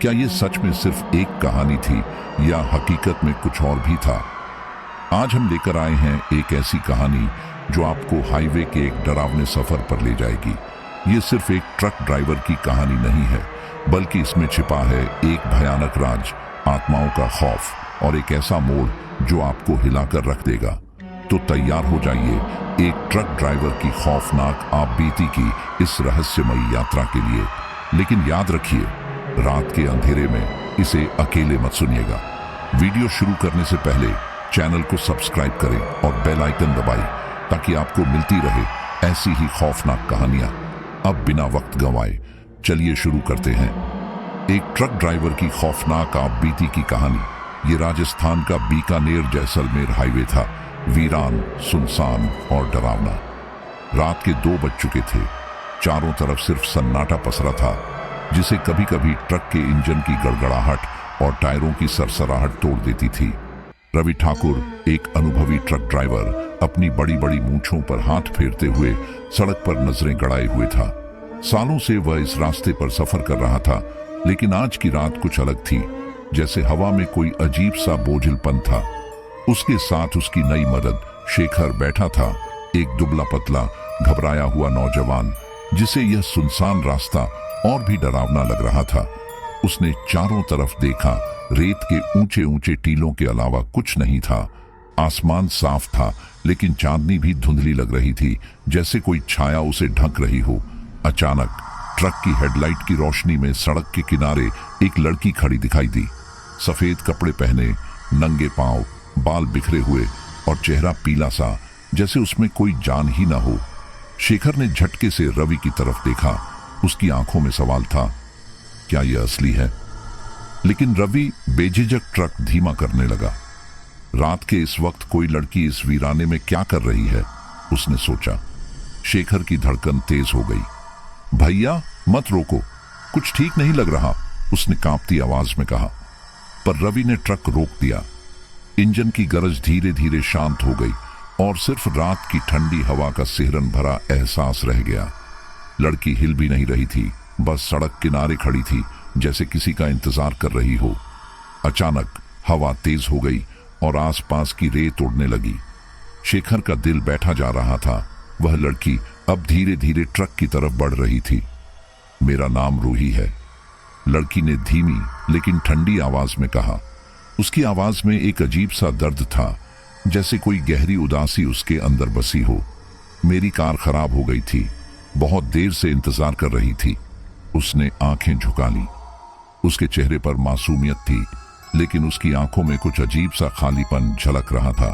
क्या ये सच में सिर्फ एक कहानी थी या हकीकत में कुछ और भी था? आज हम लेकर आए हैं एक ऐसी कहानी जो आपको हाईवे के एक डरावने सफर पर ले जाएगी। ये सिर्फ एक ट्रक ड्राइवर की कहानी नहीं है, बल्कि इसमें छिपा है एक भयानक राज, आत्माओं का खौफ और एक ऐसा मोड़ जो आपको हिलाकर रख देगा। तो तैयार हो जाइए एक ट्रक ड्राइवर की खौफनाक आपबीती की इस रहस्यमयी यात्रा के लिए। लेकिन याद रखिए, रात के अंधेरे में इसे अकेले मत सुनिएगा। वीडियो शुरू करने से पहले चैनल को सब्सक्राइब करें और बेल आइकन दबाएं ताकि आपको मिलती रहे ऐसी ही खौफनाक कहानियां। अब बिना वक्त गंवाए चलिए शुरू करते हैं। एक ट्रक ड्राइवर की खौफनाक आपबीती की कहानी। ये राजस्थान का बीकानेर जैसलमेर हाईवे था, वीरान, सुनसान और डरावना। रात के 2 बज चुके थे। चारों तरफ सिर्फ सन्नाटा पसरा था, जिसे कभी कभी ट्रक के इंजन की गड़गड़ाहट और टायरों की सरसराहट तोड़ देती थी। रवि ठाकुर, एक अनुभवी ट्रक ड्राइवर, अपनी बड़ी बड़ी मूंछों पर हाथ फेरते हुए सड़क पर नजरें गड़ाए हुए था। सालों से वह इस रास्ते पर सफर कर रहा था, लेकिन आज की रात कुछ अलग थी। जैसे हवा में कोई अजीब सा बोझिलपन था। उसके साथ उसकी नई मदद शेखर बैठा था, एक दुबला पतला घबराया हुआ नौजवान, जिसे यह सुनसान रास्ता और भी डरावना लग रहा था। उसने चारों तरफ देखा, रेत के ऊंचे ऊंचे टीलों के अलावा कुछ नहीं था। आसमान साफ था, लेकिन चांदनी भी धुंधली लग रही थी, जैसे कोई छाया उसे ढक रही हो। अचानक ट्रक की हेडलाइट की रोशनी में सड़क के किनारे एक लड़की खड़ी दिखाई दी। सफेद कपड़े पहने, नंगे पांव, बाल बिखरे हुए और चेहरा पीला सा, जैसे उसमें कोई जान ही ना हो। शेखर ने झटके से रवि की तरफ देखा। उसकी आंखों में सवाल था, क्या यह असली है? लेकिन रवि बेझिझक ट्रक धीमा करने लगा। रात के इस वक्त कोई लड़की इस वीराने में क्या कर रही है, उसने सोचा। शेखर की धड़कन तेज हो गई। भैया मत रोको, कुछ ठीक नहीं लग रहा, उसने कांपती आवाज में कहा। पर रवि ने ट्रक रोक दिया। इंजन की गरज धीरे धीरे शांत हो गई और सिर्फ रात की ठंडी हवा का सिहरन भरा एहसास रह गया। लड़की हिल भी नहीं रही थी, बस सड़क किनारे खड़ी थी, जैसे किसी का इंतजार कर रही हो। अचानक हवा तेज हो गई और आसपास की रेत उड़ने लगी। शेखर का दिल बैठा जा रहा था। वह लड़की अब धीरे धीरे ट्रक की तरफ बढ़ रही थी। मेरा नाम रूही है, लड़की ने धीमी लेकिन ठंडी आवाज में कहा। उसकी आवाज में एक अजीब सा दर्द था, जैसे कोई गहरी उदासी उसके अंदर बसी हो। मेरी कार खराब हो गई थी, बहुत देर से इंतजार कर रही थी। उसने आंखें झुका ली। उसके चेहरे पर मासूमियत थी, लेकिन उसकी आंखों में कुछ अजीब सा खालीपन झलक रहा था।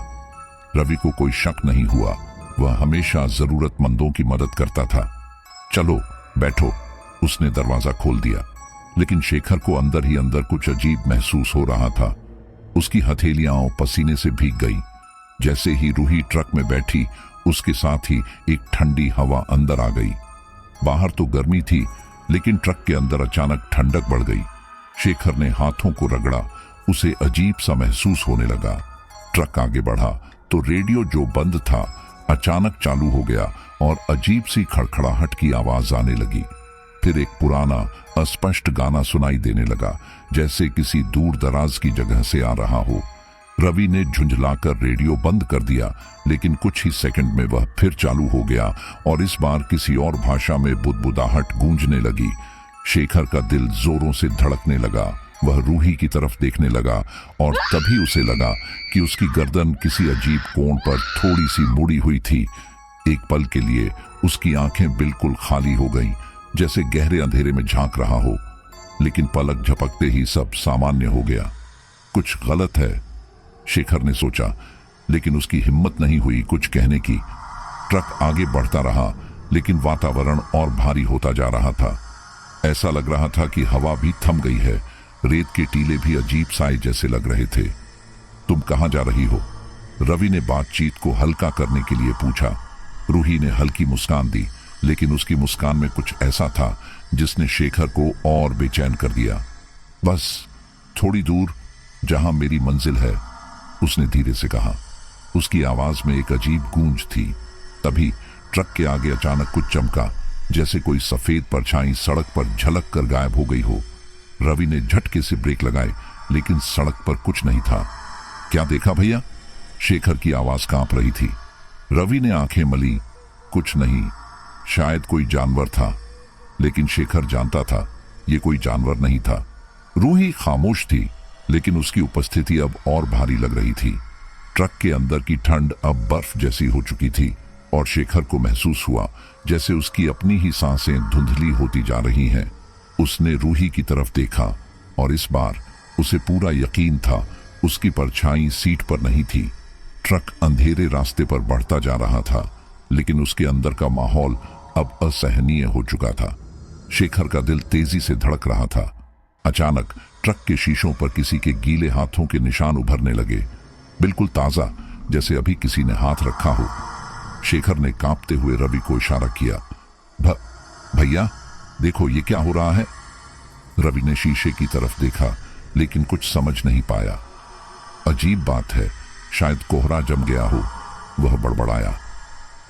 रवि को कोई शक नहीं हुआ, वह हमेशा जरूरतमंदों की मदद करता था। चलो बैठो, उसने दरवाजा खोल दिया। लेकिन शेखर को अंदर ही अंदर कुछ अजीब महसूस हो रहा था। उसकी हथेलियां पसीने से भीग गई। जैसे ही रूही ट्रक में बैठी, उसके साथ ही एक ठंडी हवा अंदर आ गई। बाहर तो गर्मी थी, लेकिन ट्रक के अंदर अचानक ठंडक बढ़ गई। शेखर ने हाथों को रगड़ा, उसे अजीब सा महसूस होने लगा। ट्रक आगे बढ़ा तो रेडियो जो बंद था अचानक चालू हो गया और अजीब सी खड़खड़ाहट की आवाज आने लगी। फिर एक पुराना अस्पष्ट गाना सुनाई देने लगा, जैसे किसी दूर दराज की जगह से आ रहा हो। रवि ने झुंझलाकर रेडियो बंद कर दिया, लेकिन कुछ ही सेकंड में वह फिर चालू हो गया और इस बार किसी और भाषा में बुदबुदाहट गूंजने लगी। शेखर का दिल जोरों से धड़कने लगा। वह रूही की तरफ देखने लगा और तभी उसे लगा कि उसकी गर्दन किसी अजीब कोण पर थोड़ी सी मुड़ी हुई थी। एक पल के लिए उसकी आंखें बिल्कुल खाली हो गईं, जैसे गहरे अंधेरे में झांक रहा हो। लेकिन पलक झपकते ही सब सामान्य हो गया। कुछ गलत है, शेखर ने सोचा, लेकिन उसकी हिम्मत नहीं हुई कुछ कहने की। ट्रक आगे बढ़ता रहा, लेकिन वातावरण और भारी होता जा रहा था। ऐसा लग रहा था कि हवा भी थम गई है। रेत के टीले भी अजीब साए जैसे लग रहे थे। तुम कहां जा रही हो? रवि ने बातचीत को हल्का करने के लिए पूछा। रूही ने हल्की मुस्कान दी, लेकिन उसकी मुस्कान में कुछ ऐसा था जिसने शेखर को और बेचैन कर दिया। बस थोड़ी दूर, जहां मेरी मंजिल है, उसने धीरे से कहा। उसकी आवाज में एक अजीब गूंज थी। तभी ट्रक के आगे अचानक कुछ चमका, जैसे कोई सफेद परछाई सड़क पर झलक कर गायब हो गई हो। रवि ने झटके से ब्रेक लगाए, लेकिन सड़क पर कुछ नहीं था। क्या देखा भैया? शेखर की आवाज कांप रही थी। रवि ने आंखें मली। कुछ नहीं, शायद कोई जानवर था। लेकिन शेखर जानता था यह कोई जानवर नहीं था। रूही खामोश थी, लेकिन उसकी उपस्थिति अब और भारी लग रही थी। ट्रक के अंदर की ठंड अब बर्फ जैसी हो चुकी थी और शेखर को महसूस हुआ जैसे उसकी अपनी ही सांसें धुंधली होती जा रही हैं। उसने रूही की तरफ देखा और इस बार उसे पूरा यकीन था उसकी परछाई सीट पर नहीं थी। ट्रक अंधेरे रास्ते पर बढ़ता जा रहा था, लेकिन उसके अंदर का माहौल अब असहनीय हो चुका था। शेखर का दिल तेजी से धड़क रहा था। अचानक ट्रक के शीशों पर किसी के गीले हाथों के निशान उभरने लगे, बिल्कुल ताजा, जैसे अभी किसी ने हाथ रखा हो। शेखर ने कांपते हुए रवि को इशारा किया। भैया देखो, ये क्या हो रहा है? रवि ने शीशे की तरफ देखा, लेकिन कुछ समझ नहीं पाया। अजीब बात है, शायद कोहरा जम गया हो, वह बड़बड़ाया।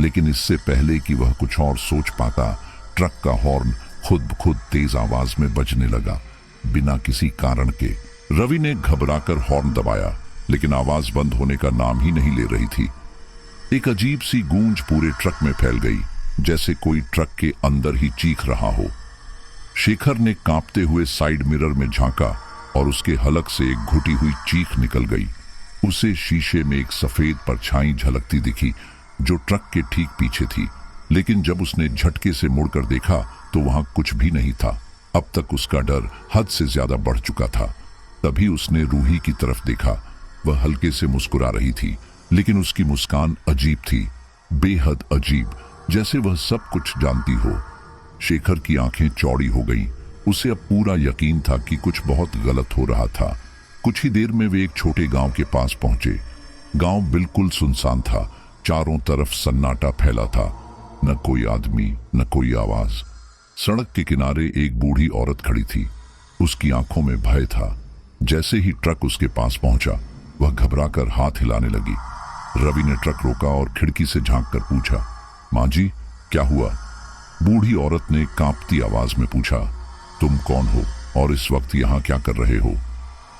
लेकिन इससे पहले कि वह कुछ और सोच पाता, ट्रक का हॉर्न खुद ब खुद तेज आवाज में बजने लगा, बिना किसी कारण के। रवि ने घबराकर हॉर्न दबाया, लेकिन आवाज बंद होने का नाम ही नहीं ले रही थी। एक अजीब सी गूंज पूरे ट्रक में फैल गई, जैसे कोई ट्रक के अंदर ही चीख रहा हो। शेखर ने कांपते हुए साइड मिरर में झांका और उसके हलक से एक घुटी हुई चीख निकल गई। उसे शीशे में एक सफेद परछाई झलकती दिखी, जो ट्रक के ठीक पीछे थी। लेकिन जब उसने झटके से मुड़कर देखा तो वहां कुछ भी नहीं था। अब तक उसका डर हद से ज्यादा बढ़ चुका था। तभी उसने रूही की तरफ देखा। वह हल्के से मुस्कुरा रही थी, लेकिन उसकी मुस्कान अजीब थी, बेहद अजीब, जैसे वह सब कुछ जानती हो। शेखर की आंखें चौड़ी हो गईं। उसे अब पूरा यकीन था कि कुछ बहुत गलत हो रहा था। कुछ ही देर में वे एक छोटे गांव के पास पहुंचे। गांव बिल्कुल सुनसान था, चारों तरफ सन्नाटा फैला था। न कोई आदमी, न कोई आवाज। सड़क के किनारे एक बूढ़ी औरत खड़ी थी। उसकी आंखों में भय था। जैसे ही ट्रक उसके पास पहुंचा, वह घबराकर हाथ हिलाने लगी। रवि ने ट्रक रोका और खिड़की से झांककर पूछा, मां जी, क्या हुआ? बूढ़ी औरत ने कांपती आवाज में पूछा, तुम कौन हो और इस वक्त यहां क्या कर रहे हो?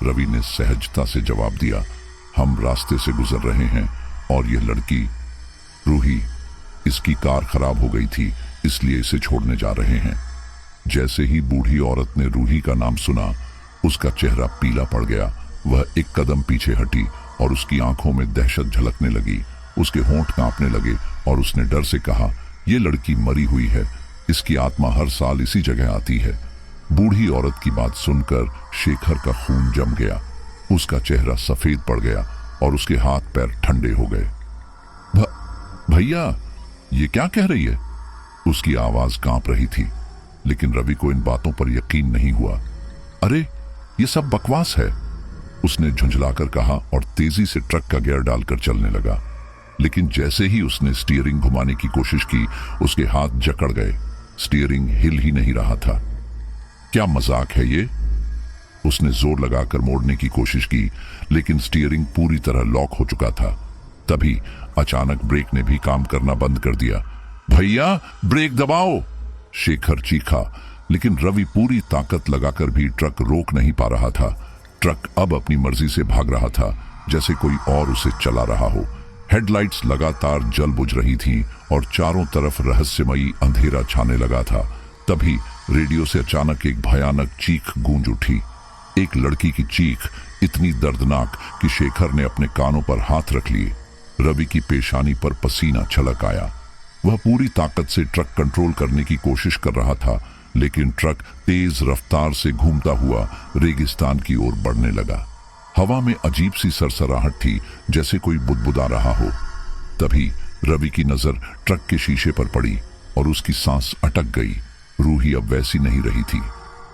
रवि ने सहजता से जवाब दिया, हम रास्ते से गुजर रहे हैं और यह लड़की रूही, इसकी कार खराब हो गई थी, इसलिए इसे छोड़ने जा रहे हैं। जैसे ही बूढ़ी औरत ने रूही का नाम सुना, उसका चेहरा पीला पड़ गया। वह एक कदम पीछे हटी और उसकी आंखों में दहशत झलकने लगी। उसके होंठ कांपने लगे और उसने डर से कहा, यह लड़की मरी हुई है, इसकी आत्मा हर साल इसी जगह आती है। बूढ़ी औरत की बात सुनकर शेखर का खून जम गया। उसका चेहरा सफेद पड़ गया और उसके हाथ पैर ठंडे हो गए। भैया, ये क्या कह रही है? उसकी आवाज कांप रही थी, लेकिन रवि को इन बातों पर यकीन नहीं हुआ। अरे, ये सब बकवास है, उसने झुंझलाकर कहा और तेजी से ट्रक का गियर डालकर चलने लगा। लेकिन जैसे ही उसने स्टीयरिंग घुमाने की कोशिश की, उसके हाथ जकड़ गए। स्टीयरिंग हिल ही नहीं रहा था। क्या मजाक है ये? उसने जोर लगाकर मोड़ने की कोशिश की, लेकिन स्टीयरिंग पूरी तरह लॉक हो चुका था। तभी अचानक ब्रेक ने भी काम करना बंद कर दिया। भैया, ब्रेक दबाओ, शेखर चीखा, लेकिन रवि पूरी ताकत लगाकर भी ट्रक रोक नहीं पा रहा था। ट्रक अब अपनी मर्जी से भाग रहा था, जैसे कोई और उसे चला रहा हो। हेडलाइट्स लगातार जल बुझ रही थीं और चारों तरफ रहस्यमयी अंधेरा छाने लगा था। तभी रेडियो से अचानक एक भयानक चीख गूंज उठी। एक लड़की की चीख, इतनी दर्दनाक कि शेखर ने अपने कानों पर हाथ रख लिए। रवि की पेशानी पर पसीना छलक आया। वह पूरी ताकत से ट्रक कंट्रोल करने की कोशिश कर रहा था, लेकिन ट्रक तेज रफ्तार से घूमता हुआ रेगिस्तान की ओर बढ़ने लगा। हवा में अजीब सी सरसराहट थी, जैसे कोई बुदबुदा रहा हो। तभी रवि की नजर ट्रक के शीशे पर पड़ी और उसकी सांस अटक गई। रूही अब वैसी नहीं रही थी।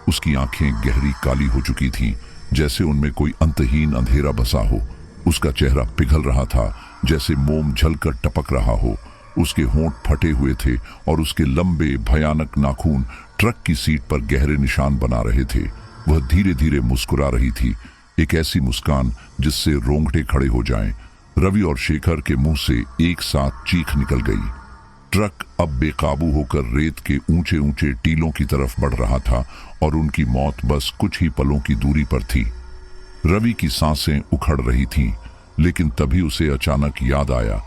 उसकी आंखें गहरी काली हो चुकी थीं, जैसे उनमें कोई अंतहीन अंधेरा बसा हो। उसका चेहरा पिघल रहा था, जैसे मोम झलकर टपक रहा हो। उसके होंठ फटे हुए थे और उसके लंबे भयानक नाखून ट्रक की सीट पर गहरे निशान बना रहे थे। वह धीरे धीरे मुस्कुरा रही थी, एक ऐसी मुस्कान जिससे रोंगटे खड़े हो जाएं। रवि और शेखर के मुंह से एक साथ चीख निकल गई। ट्रक अब बेकाबू होकर रेत के ऊंचे ऊंचे टीलों की तरफ बढ़ रहा था और उनकी मौत बस कुछ ही पलों की दूरी पर थी। रवि की सांसें उखड़ रही थीं, लेकिन तभी उसे अचानक याद आया,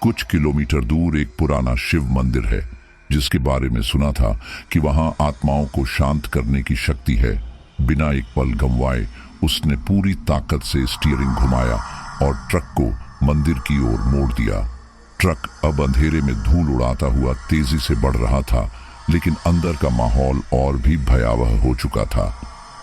कुछ किलोमीटर दूर एक पुराना शिव मंदिर है जिसके बारे में सुना था कि वहां आत्माओं को शांत करने की शक्ति है। बिना एक पल गंवाए उसने पूरी ताकत से स्टीयरिंग घुमाया और ट्रक को मंदिर की ओर मोड़ दिया। ट्रक अब अंधेरे में धूल उड़ाता हुआ तेजी से बढ़ रहा था, लेकिन अंदर का माहौल और भी भयावह हो चुका था।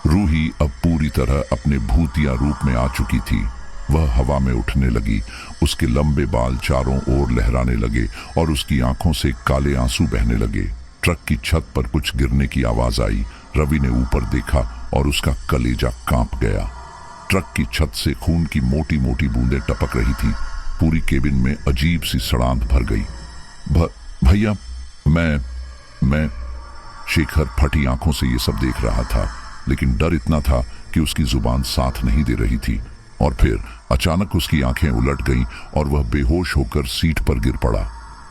रूही अब पूरी तरह अपने भूतिया रूप में आ चुकी थी। वह हवा में उठने लगी, उसके लंबे बाल चारों ओर लहराने लगे और उसकी आंखों से काले आंसू बहने लगे। ट्रक की छत पर कुछ गिरने की आवाज आई। रवि ने ऊपर देखा और उसका कलेजा कांप गया। ट्रक की छत से खून की मोटी मोटी बूंदें टपक रही थी। पूरी केबिन में अजीब सी सड़ांध भर गई। भैया, मैं शेखर फटी आंखों से ये सब देख रहा था, लेकिन डर इतना था कि उसकी जुबान साथ नहीं दे रही थी। और फिर अचानक उसकी आंखें उलट गईं और वह बेहोश होकर सीट पर गिर पड़ा।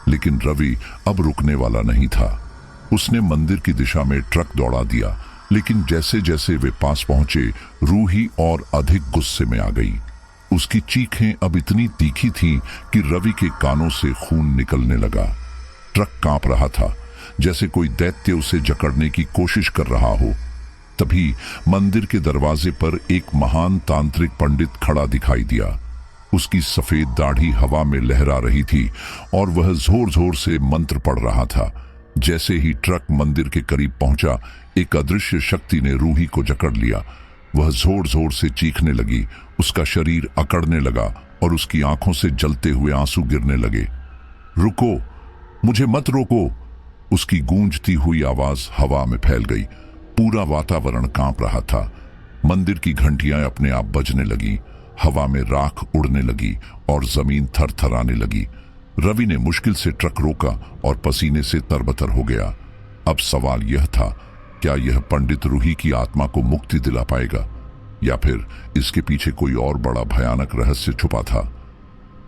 लेकिन रवि अब रुकने वाला नहीं था। उसने मंदिर की दिशा में ट्रक दौड़ा दिया, लेकिन जैसे जैसे वे पास पहुंचे, रूही और अधिक गुस्से में आ गई। उसकी चीखें अब इतनी तीखी थीं कि रवि के कानों से खून निकलने लगा। ट्रक कांप रहा था, जैसे कोई दैत्य उसे जकड़ने की कोशिश कर रहा हो। तभी मंदिर के दरवाजे पर एक महान तांत्रिक पंडित खड़ा दिखाई दिया। उसकी सफेद दाढ़ी हवा में लहरा रही थी और वह जोर जोर से मंत्र पढ़ रहा था। जैसे ही ट्रक मंदिर के करीब पहुंचा, एक अदृश्य शक्ति ने रूही को जकड़ लिया। वह जोर जोर से चीखने लगी, उसका शरीर अकड़ने लगा और उसकी आंखों से जलते हुए आंसू गिरने लगे। रुको, मुझे मत रोको! उसकी गूंजती हुई आवाज हवा में फैल गई। पूरा वातावरण कांप रहा था। मंदिर की घंटियां अपने आप बजने लगी, हवा में राख उड़ने लगी और जमीन थरथराने लगी। रवि ने मुश्किल से ट्रक रोका और पसीने से तरबतर हो गया। अब सवाल यह था, क्या यह पंडित रूही की आत्मा को मुक्ति दिला पाएगा, या फिर इसके पीछे कोई और बड़ा भयानक रहस्य छुपा था?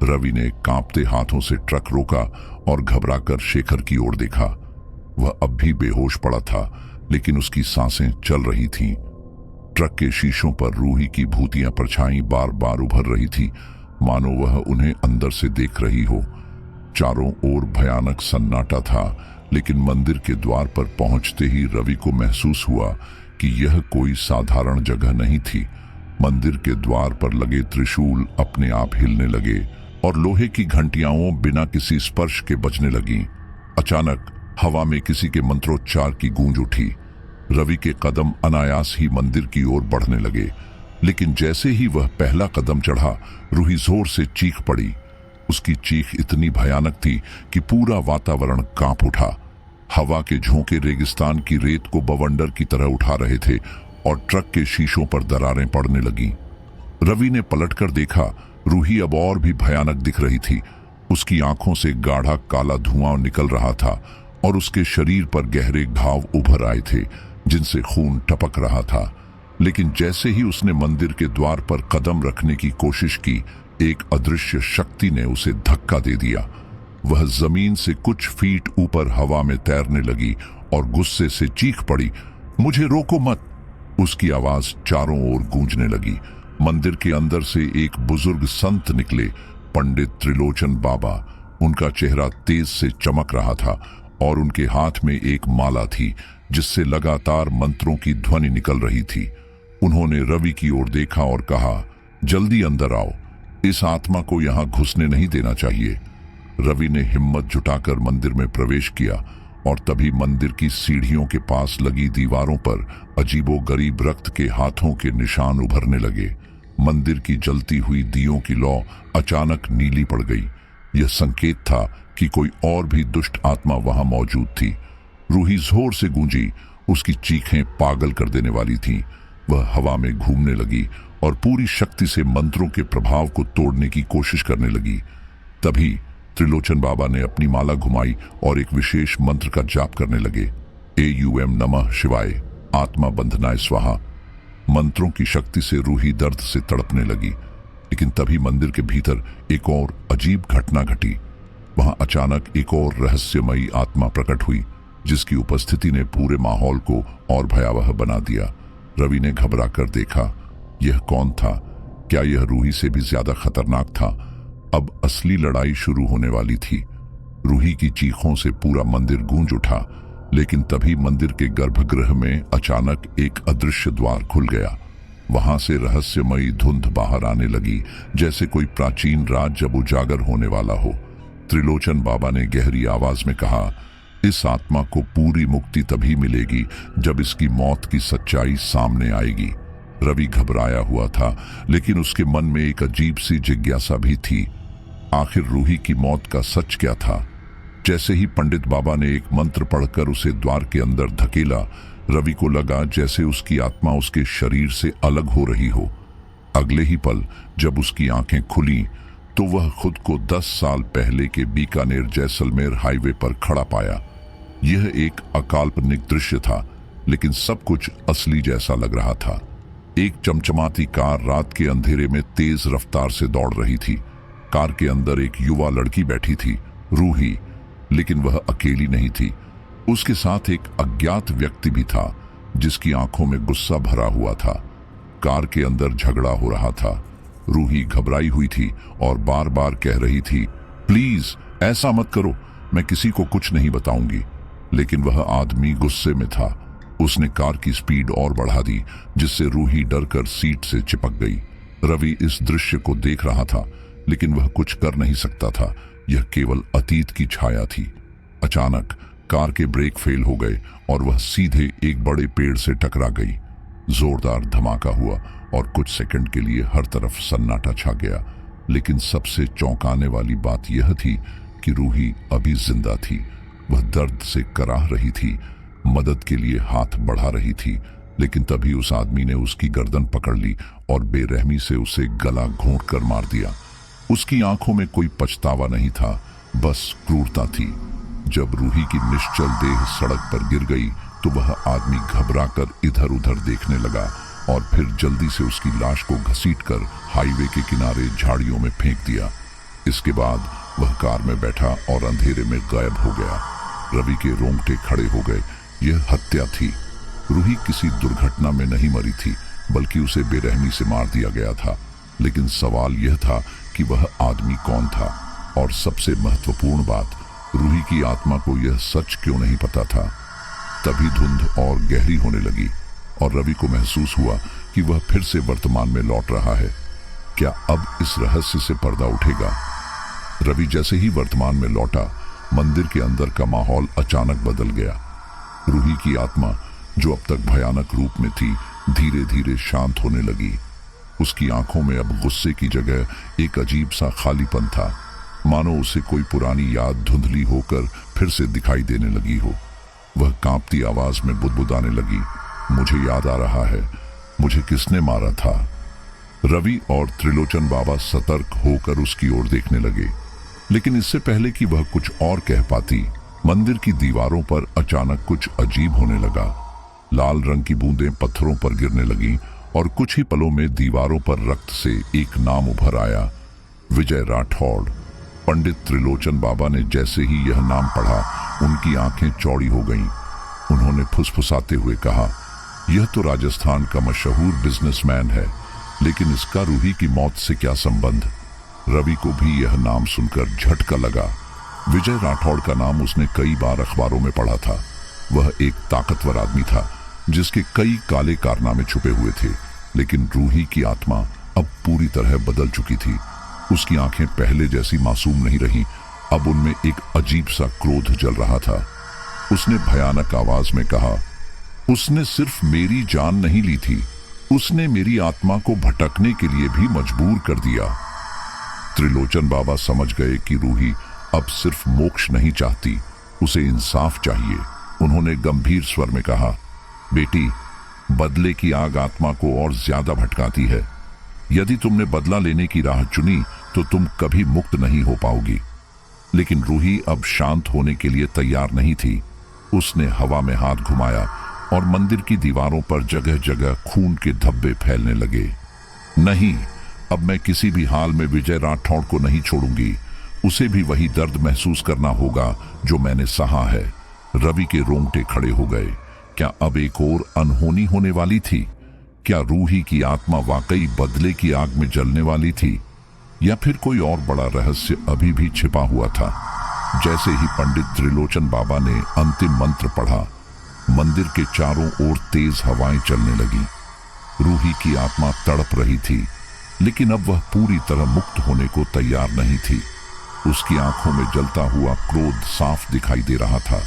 रवि ने कांपते हाथों से ट्रक रोका और घबराकर शेखर की ओर देखा। वह अब भी बेहोश पड़ा था, लेकिन उसकी सांसें चल रही थीं। ट्रक के शीशों पर रूही की भूतियां परछाई बार बार उभर रही थी, मानो वह उन्हें अंदर से देख रही हो। चारों ओर भयानक सन्नाटा था, लेकिन मंदिर के द्वार पर पहुंचते ही रवि को महसूस हुआ कि यह कोई साधारण जगह नहीं थी। मंदिर के द्वार पर लगे त्रिशूल अपने आप हिलने लगे और लोहे की घंटियां बिना किसी स्पर्श के बजने लगीं। अचानक हवा में किसी के मंत्रोच्चार की गूंज उठी। रवि के कदम अनायास ही मंदिर की ओर बढ़ने लगे, लेकिन जैसे ही वह पहला कदम चढ़ा, रूही जोर से चीख पड़ी। उसकी चीख इतनी भयानक थी कि पूरा वातावरण कांप उठा। हवा के झोंके रेगिस्तान की रेत को बवंडर की तरह उठा रहे थे और ट्रक के शीशों पर दरारें पड़ने लगीं। रवि ने पलटकर देखा, रूही अब और भी भयानक दिख रही थी। उसकी आंखों से गाढ़ा काला धुआं निकल रहा था और उसके शरीर पर गहरे घाव उभर आए थे, जिनसे खून टपक रहा था। लेकिन जैसे ही उसने मंदिर के द्वार पर कदम रखने की कोशिश की, एक अदृश्य शक्ति ने उसे धक्का दे दिया। वह जमीन से कुछ फीट ऊपर हवा में तैरने लगी और गुस्से से चीख पड़ी, मुझे रोको मत! उसकी आवाज चारों ओर गूंजने लगी। मंदिर के अंदर से एक बुजुर्ग संत निकले, पंडित त्रिलोचन बाबा। उनका चेहरा तेज से चमक रहा था और उनके हाथ में एक माला थी, जिससे लगातार मंत्रों की ध्वनि निकल रही थी। उन्होंने रवि की ओर देखा और कहा, जल्दी अंदर आओ, इस आत्मा को यहां घुसने नहीं देना चाहिए। रवि ने हिम्मत जुटाकर मंदिर में प्रवेश किया और तभी मंदिर की सीढ़ियों के पास लगी दीवारों पर अजीबोगरीब रक्त के हाथों के निशान उभरने लगे। मंदिर की जलती हुई दियों की लौ अचानक नीली पड़ गई। यह संकेत था कि कोई और भी दुष्ट आत्मा वहां मौजूद थी। रूही जोर से गूंजी, उसकी चीखें पागल कर देने वाली थीं। वह हवा में घूमने लगी और पूरी शक्ति से मंत्रों के प्रभाव को तोड़ने की कोशिश करने लगी। तभी त्रिलोचन बाबा ने अपनी माला घुमाई और एक विशेष मंत्र का जाप करने लगे। AUM नमः शिवाय, आत्मा बंधनाय स्वाहा। मंत्रों की शक्ति से रूही दर्द से तड़पने लगी। लेकिन तभी मंदिर के भीतर एक और अजीब घटना घटी। वहां अचानक एक और रहस्यमयी आत्मा प्रकट हुई, जिसकी उपस्थिति ने पूरे माहौल को और भयावह बना दिया। रवि ने घबरा कर देखा, यह कौन था? क्या यह रूही से भी ज्यादा खतरनाक था? अब असली लड़ाई शुरू होने वाली थी। रूही की चीखों से पूरा मंदिर गूंज उठा, लेकिन तभी मंदिर के गर्भगृह में अचानक एक अदृश्य द्वार खुल गया। वहां से रहस्यमयी धुंध बाहर आने लगी, जैसे कोई प्राचीन राज जब उजागर होने वाला हो। त्रिलोचन बाबा ने गहरी आवाज में कहा, इस आत्मा को पूरी मुक्ति तभी मिलेगी जब इसकी मौत की सच्चाई सामने आएगी। रवि घबराया हुआ था, लेकिन उसके मन में एक अजीब सी जिज्ञासा भी थी। आखिर रूही की मौत का सच क्या था? जैसे ही पंडित बाबा ने एक मंत्र पढ़कर उसे द्वार के अंदर धकेला, रवि को लगा जैसे उसकी आत्मा उसके शरीर से अलग हो रही हो। अगले ही पल जब उसकी आंखें खुली तो वह खुद को 10 साल पहले के बीकानेर जैसलमेर हाईवे पर खड़ा पाया। यह एक अकाल्पनिक दृश्य था, लेकिन सब कुछ असली जैसा लग रहा था। एक चमचमाती कार रात के अंधेरे में तेज रफ्तार से दौड़ रही थी। कार के अंदर एक युवा लड़की बैठी थी, रूही, लेकिन वह अकेली नहीं थी। उसके साथ एक अज्ञात व्यक्ति भी था, जिसकी आंखों में गुस्सा भरा हुआ था। कार के अंदर झगड़ा हो रहा था। रूही घबराई हुई थी और बार बार कह रही थी, प्लीज ऐसा मत करो, मैं किसी को कुछ नहीं बताऊंगी। लेकिन वह आदमी गुस्से में था। उसने कार की स्पीड और बढ़ा दी, जिससे रूही डरकर सीट से चिपक गई। रवि इस दृश्य को देख रहा था, लेकिन वह कुछ कर नहीं सकता था। यह केवल अतीत की छाया थी। अचानक कार के ब्रेक फेल हो गए और वह सीधे एक बड़े पेड़ से टकरा गई। जोरदार धमाका हुआ और कुछ सेकंड के लिए हर तरफ सन्नाटा छा गया। लेकिन सबसे चौंकाने वाली बात यह थी कि रूही अभी जिंदा थी। वह दर्द से कराह रही थी, मदद के लिए हाथ बढ़ा रही थी, लेकिन तभी उस आदमी ने उसकी गर्दन पकड़ ली और बेरहमी से उसे गला घोंट कर मार दिया। उसकी आंखों में कोई पछतावा नहीं था, बस क्रूरता थी। जब रूही की निश्चल देह सड़क पर गिर गई तो वह आदमी घबराकर इधर उधर देखने लगा और फिर जल्दी से उसकी लाश को घसीटकर हाईवे के किनारे झाड़ियों में फेंक दिया। इसके बाद वह कार में बैठा और अंधेरे में गायब हो गया। रवि के रोंगटे खड़े हो गए। यह हत्या थी। रूही किसी दुर्घटना में नहीं मरी थी, बल्कि उसे बेरहमी से मार दिया गया था। लेकिन सवाल यह था कि वह आदमी कौन था, और सबसे महत्वपूर्ण बात, रूही की आत्मा को यह सच क्यों नहीं पता था। तभी धुंध और गहरी होने लगी और रवि को महसूस हुआ कि वह फिर से वर्तमान में लौट रहा है। क्या अब इस रहस्य से पर्दा उठेगा? रवि जैसे ही वर्तमान में लौटा, मंदिर के अंदर का माहौल अचानक बदल गया। रूही की आत्मा, जो अब तक भयानक रूप में थी, धीरे धीरे शांत होने लगी। उसकी आंखों में अब गुस्से की जगह एक अजीब सा खालीपन था, मानो उसे कोई पुरानी याद धुंधली होकर फिर से दिखाई देने लगी हो। वह कांपती आवाज में बुदबुदाने लगी, मुझे याद आ रहा है, मुझे किसने मारा था। रवि और त्रिलोचन बाबा सतर्क होकर उसकी ओर देखने लगे, लेकिन इससे पहले कि वह कुछ और कह पाती, मंदिर की दीवारों पर अचानक कुछ अजीब होने लगा। लाल रंग की बूंदें पत्थरों पर गिरने लगी और कुछ ही पलों में दीवारों पर रक्त से एक नाम उभर आया, विजय राठौड़। पंडित त्रिलोचन बाबा ने जैसे ही यह नाम पढ़ा, उनकी आंखें चौड़ी हो गईं। उन्होंने फुसफुसाते हुए कहा, यह तो राजस्थान का मशहूर बिजनेसमैन है, लेकिन इसका रूही की मौत से क्या संबंध? रवि को भी यह नाम सुनकर झटका लगा। विजय राठौड़ का नाम उसने कई बार अखबारों में पढ़ा था। वह एक ताकतवर आदमी था, जिसके कई काले कारनामे छुपे हुए थे। लेकिन रूही की आत्मा अब पूरी तरह बदल चुकी थी। उसकी आंखें पहले जैसी मासूम नहीं रहीं, अब उनमें एक अजीब सा क्रोध जल रहा था। उसने भयानक आवाज में कहा, उसने सिर्फ मेरी जान नहीं ली थी, उसने मेरी आत्मा को भटकने के लिए भी मजबूर कर दिया। त्रिलोचन बाबा समझ गए कि रूही अब सिर्फ मोक्ष नहीं चाहती, उसे इंसाफ चाहिए। उन्होंने गंभीर स्वर में कहा, बेटी, बदले की आग आत्मा को और ज्यादा भटकाती है। यदि तुमने बदला लेने की राह चुनी तो तुम कभी मुक्त नहीं हो पाओगी। लेकिन रूही अब शांत होने के लिए तैयार नहीं थी। उसने हवा में हाथ घुमाया और मंदिर की दीवारों पर जगह जगह खून के धब्बे फैलने लगे। नहीं, अब मैं किसी भी हाल में विजय राठौड़ को नहीं छोड़ूंगी। उसे भी वही दर्द महसूस करना होगा जो मैंने सहा है। रवि के रोंगटे खड़े हो गए। क्या अब एक और अनहोनी होने वाली थी? क्या रूही की आत्मा वाकई बदले की आग में जलने वाली थी, या फिर कोई और बड़ा रहस्य अभी भी छिपा हुआ था? जैसे ही पंडित त्रिलोचन बाबा ने अंतिम मंत्र पढ़ा, मंदिर के चारों ओर तेज हवाएं चलने लगी। रूही की आत्मा तड़प रही थी, लेकिन अब वह पूरी तरह मुक्त होने को तैयार नहीं थी। उसकी आंखों में जलता हुआ क्रोध साफ दिखाई दे रहा था।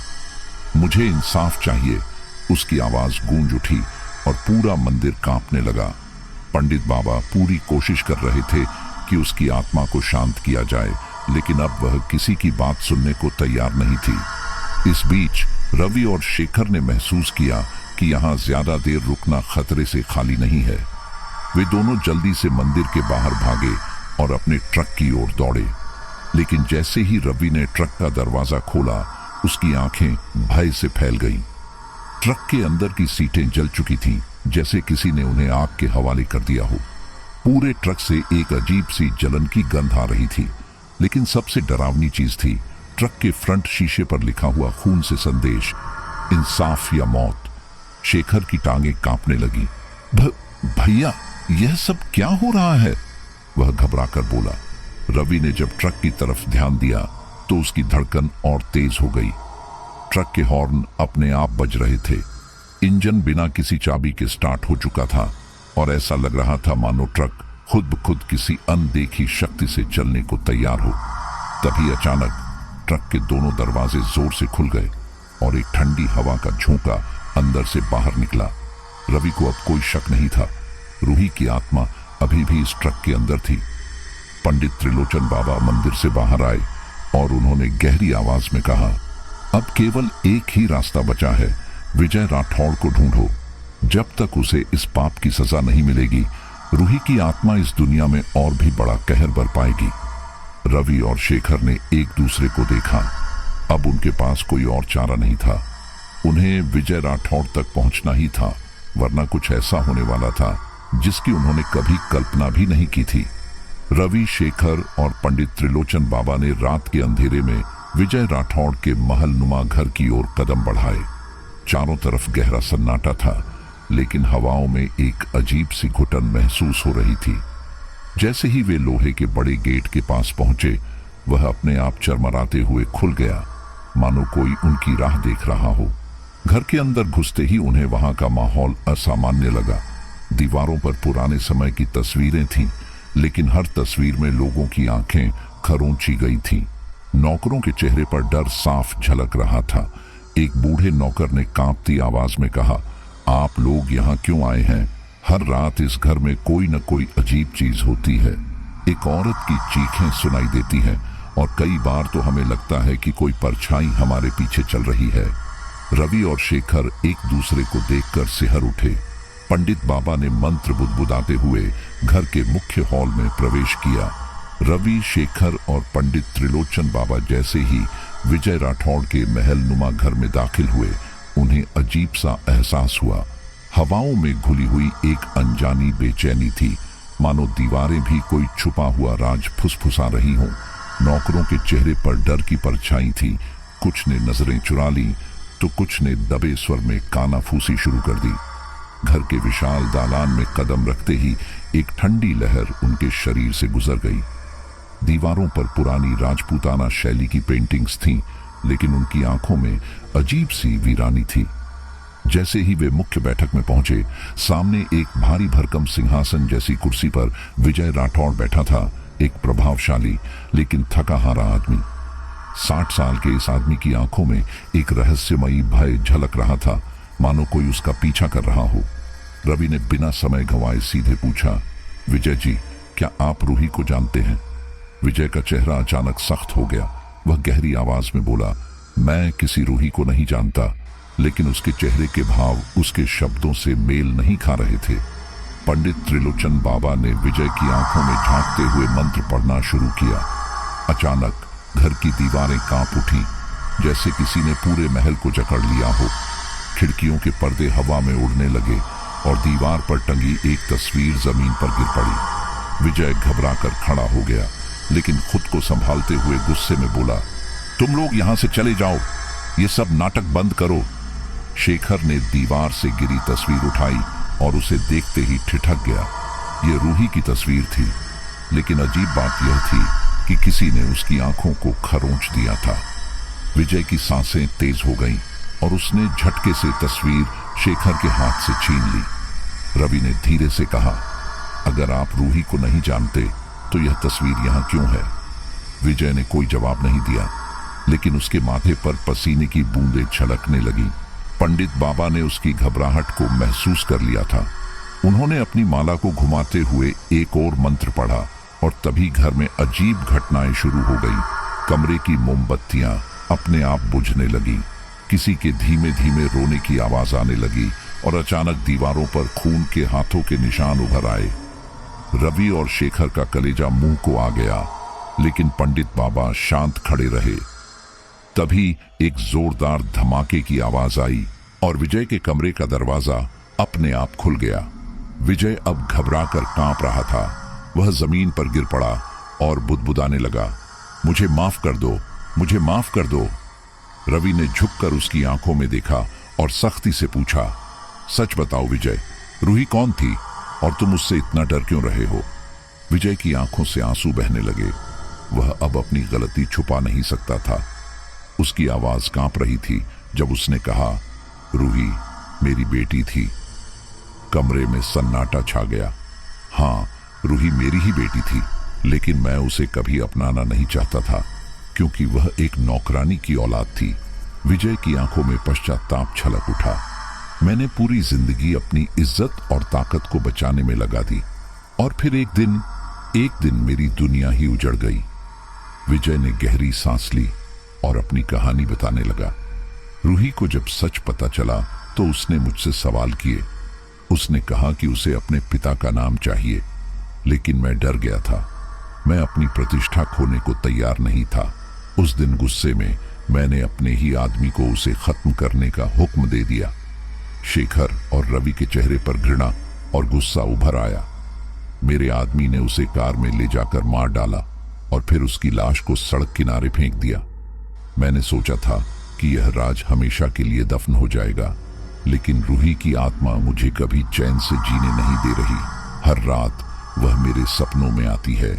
मुझे इंसाफ चाहिए, उसकी आवाज गूंज उठी और पूरा मंदिर कांपने लगा। पंडित बाबा पूरी कोशिश कर रहे थे कि उसकी आत्मा को शांत किया जाए, लेकिन अब वह किसी की बात सुनने को तैयार नहीं थी। इस बीच रवि और शेखर ने महसूस किया कि यहाँ ज्यादा देर रुकना खतरे से खाली नहीं है। वे दोनों जल्दी से मंदिर के बाहर भागे और अपने ट्रक की ओर दौड़े। लेकिन जैसे ही रवि ने ट्रक का दरवाजा खोला, उसकी आंखें भय से फैल गईं। ट्रक के अंदर की सीटें जल चुकी थीं, जैसे किसी ने उन्हें आग के हवाले कर दिया हो। पूरे ट्रक से एक अजीब सी जलन की गंध आ रही थी। लेकिन सबसे डरावनी चीज थी ट्रक के फ्रंट शीशे पर लिखा हुआ खून से संदेश, इंसाफ या मौत। शेखर की टांगें कांपने लगी। भैया, यह सब क्या हो रहा है? वह घबराकर बोला। रवि ने जब ट्रक की तरफ ध्यान दिया तो उसकी धड़कन और तेज हो गई। ट्रक के हॉर्न अपने आप बज रहे थे। इंजन बिना किसी चाबी के स्टार्ट हो चुका था और ऐसा लग रहा था मानो ट्रक खुद ब खुद किसी अनदेखी शक्ति से चलने को तैयार हो। तभी अचानक ट्रक के दोनों दरवाजे जोर से खुल गए और एक ठंडी हवा का झोंका अंदर से बाहर निकला। रवि को अब कोई शक नहीं था, रूही की आत्मा अभी भी इस ट्रक के अंदर थी। पंडित त्रिलोचन बाबा मंदिर से बाहर आए और उन्होंने गहरी आवाज में कहा, अब केवल एक ही रास्ता बचा है, विजय राठौड़ को ढूंढो। जब तक उसे इस पाप की सजा नहीं मिलेगी, रूही की आत्मा इस दुनिया में और भी बड़ा कहर बर पाएगी। रवि और शेखर ने एक दूसरे को देखा। अब उनके पास कोई और चारा नहीं था। उन्हें विजय राठौड़ तक पहुंचना ही था, वरना कुछ ऐसा होने वाला था जिसकी उन्होंने कभी कल्पना भी नहीं की थी। रवि, शेखर और पंडित त्रिलोचन बाबा ने रात के अंधेरे में विजय राठौड़ के महल नुमा घर की ओर कदम बढ़ाए। चारों तरफ गहरा सन्नाटा था, लेकिन हवाओं में एक अजीब सी घुटन महसूस हो रही थी। जैसे ही वे लोहे के बड़े गेट के पास पहुंचे, वह अपने आप चरमराते हुए खुल गया, मानो कोई उनकी राह देख रहा हो। घर के अंदर घुसते ही उन्हें वहां का माहौल असामान्य लगा। दीवारों पर पुराने समय की तस्वीरें थीं, लेकिन हर तस्वीर में लोगों की आंखें खरोंची गई थीं। नौकरों के चेहरे पर डर साफ झलक रहा था। एक बूढ़े नौकर ने कांपती आवाज में कहा, आप लोग यहाँ क्यों आए हैं? हर रात इस घर में कोई न कोई अजीब चीज होती है। एक औरत की चीखें सुनाई देती हैं और कई बार तो हमें लगता है कि कोई परछाई हमारे पीछे चल रही है। रवि और शेखर एक दूसरे को देखकर सिहर उठे। पंडित बाबा ने मंत्र बुदबुदाते हुए घर के मुख्य हॉल में प्रवेश किया। रवि, शेखर और पंडित त्रिलोचन बाबा जैसे ही विजय राठौड़ के महल नुमा घर में दाखिल हुए, उन्हें अजीब सा एहसास हुआ। हवाओं में घुली हुई एक अनजानी बेचैनी थी, मानो दीवारें भी कोई छुपा हुआ राज फुसफुसा रही हों। नौकरों के चेहरे पर डर की परछाई थी। कुछ ने नजरें चुरा ली तो कुछ ने दबे स्वर में कानाफूसी शुरू कर दी। घर के विशाल दालान में कदम रखते ही एक ठंडी लहर उनके शरीर से गुजर गई। दीवारों पर पुरानी राजपूताना शैली की पेंटिंग्स थीं, लेकिन उनकी आंखों में अजीब सी वीरानी थी। जैसे ही वे मुख्य बैठक में पहुंचे, सामने एक भारी भरकम सिंहासन जैसी कुर्सी पर विजय राठौड़ बैठा था, एक प्रभावशाली लेकिन थका हारा आदमी। 60 साल के इस आदमी की आंखों में एक रहस्यमयी भय झलक रहा था, मानो कोई उसका पीछा कर रहा हो। रवि ने बिना समय गंवाए सीधे पूछा, विजय जी, क्या आप रूही को जानते हैं? विजय का चेहरा अचानक सख्त हो गया। वह गहरी आवाज में बोला, मैं किसी रूही को नहीं जानता, लेकिन उसके चेहरे के भाव उसके शब्दों से मेल नहीं खा रहे थे। पंडित त्रिलोचन बाबा ने विजय की आंखों में झांकते हुए मंत्र पढ़ना शुरू किया। अचानक घर की दीवारें कांप उठी, जैसे किसी ने पूरे महल को जकड़ लिया हो। खिड़कियों के पर्दे हवा में उड़ने लगे और दीवार पर टंगी एक तस्वीर जमीन पर गिर पड़ी। विजय घबराकर खड़ा हो गया। लेकिन खुद को संभालते हुए गुस्से में बोला, तुम लोग यहां से चले जाओ, ये सब नाटक बंद करो। शेखर ने दीवार से गिरी तस्वीर उठाई और उसे देखते ही ठिठक गया। ये रूही की तस्वीर थी, लेकिन अजीब बात यह थी कि किसी ने उसकी आंखों को खरोंच दिया था। विजय की सांसें तेज हो गईं और उसने झटके से तस्वीर शेखर के हाथ से छीन ली। रवि ने धीरे से कहा, अगर आप रूही को नहीं जानते तो यह तस्वीर यहां क्यों है? विजय ने कोई जवाब नहीं दिया, लेकिन उसके माथे पर पसीने की बूंदें छलकने लगी। पंडित बाबा ने उसकी घबराहट को महसूस कर लिया था। उन्होंने अपनी माला को घुमाते हुए एक और मंत्र पढ़ा और तभी घर में अजीब घटनाएं शुरू हो गई। कमरे की मोमबत्तियां अपने आप बुझने लगी, किसी के धीमे धीमे रोने की आवाज आने लगी और अचानक दीवारों पर खून के हाथों के निशान उभर आए। रवि और शेखर का कलेजा मुंह को आ गया, लेकिन पंडित बाबा शांत खड़े रहे। तभी एक जोरदार धमाके की आवाज आई और विजय के कमरे का दरवाजा अपने आप खुल गया। विजय अब घबराकर कांप रहा था। वह जमीन पर गिर पड़ा और बुदबुदाने लगा, मुझे माफ कर दो, मुझे माफ कर दो। रवि ने झुककर उसकी आंखों में देखा और सख्ती से पूछा, सच बताओ विजय, रूही कौन थी और तुम उससे इतना डर क्यों रहे हो? विजय की आंखों से आंसू बहने लगे। वह अब अपनी गलती छुपा नहीं सकता था। उसकी आवाज कांप रही थी जब उसने कहा, रूही मेरी बेटी थी। कमरे में सन्नाटा छा गया। हाँ, रूही मेरी ही बेटी थी, लेकिन मैं उसे कभी अपनाना नहीं चाहता था, क्योंकि वह एक नौकरानी की औलाद थी। विजय की आंखों में पश्चाताप छलक उठा। मैंने पूरी जिंदगी अपनी इज्जत और ताकत को बचाने में लगा दी, और फिर एक दिन मेरी दुनिया ही उजड़ गई। विजय ने गहरी सांस ली और अपनी कहानी बताने लगा। रूही को जब सच पता चला तो उसने मुझसे सवाल किए। उसने कहा कि उसे अपने पिता का नाम चाहिए, लेकिन मैं डर गया था। मैं अपनी प्रतिष्ठा खोने को तैयार नहीं था। उस दिन गुस्से में मैंने अपने ही आदमी को उसे खत्म करने का हुक्म दे दिया। शेखर और रवि के चेहरे पर घृणा और गुस्सा उभर आया। मेरे आदमी ने उसे कार में ले जाकर मार डाला और फिर उसकी लाश को सड़क किनारे फेंक दिया। मैंने सोचा था कि यह राज हमेशा के लिए दफन हो जाएगा, लेकिन रूही की आत्मा मुझे कभी चैन से जीने नहीं दे रही। हर रात वह मेरे सपनों में आती है।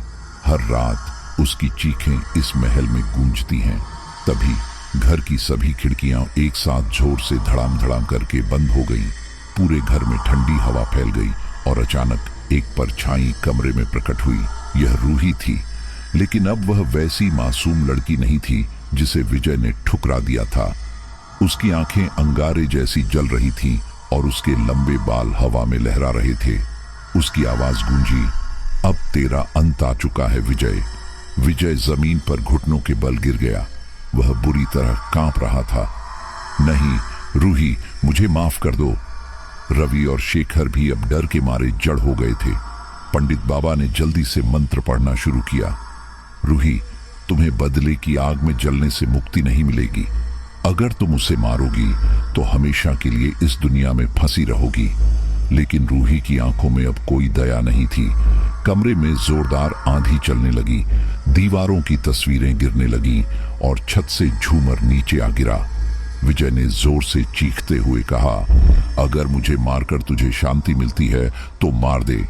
हर रात उसकी चीखें इस महल में गूंजती हैं। तभी घर की सभी खिड़कियां एक साथ जोर से धड़ाम धड़ाम करके बंद हो गईं। पूरे घर में ठंडी हवा फैल गई और अचानक एक परछाई कमरे में प्रकट हुई। यह रूही थी, लेकिन अब वह वैसी मासूम लड़की नहीं थी जिसे विजय ने ठुकरा दिया था। उसकी आंखें अंगारे जैसी जल रही थीं और उसके लंबे बाल हवा में लहरा रहे थे। उसकी आवाज गूंजी, अब तेरा अंत आ चुका है विजय। विजय जमीन पर घुटनों के बल गिर गया। वह बुरी तरह कांप रहा था। नहीं रूही, मुझे माफ कर दो। रवि और शेखर भी अब डर के मारे जड़ हो गए थे। पंडित बाबा ने जल्दी से मंत्र पढ़ना शुरू किया। रूही, तुम्हें बदले की आग में जलने से मुक्ति नहीं मिलेगी। अगर तुम उसे मारोगी तो हमेशा के लिए इस दुनिया में फंसी रहोगी। लेकिन रूही की आंखों में अब कोई दया नहीं थी। कमरे में जोरदार आंधी चलने लगी, दीवारों की तस्वीरें गिरने लगीं और छत से झूमर नीचे आ गिरा। विजय ने जोर से चीखते हुए कहा, अगर मुझे मारकर तुझे शांति मिलती है तो मार दे।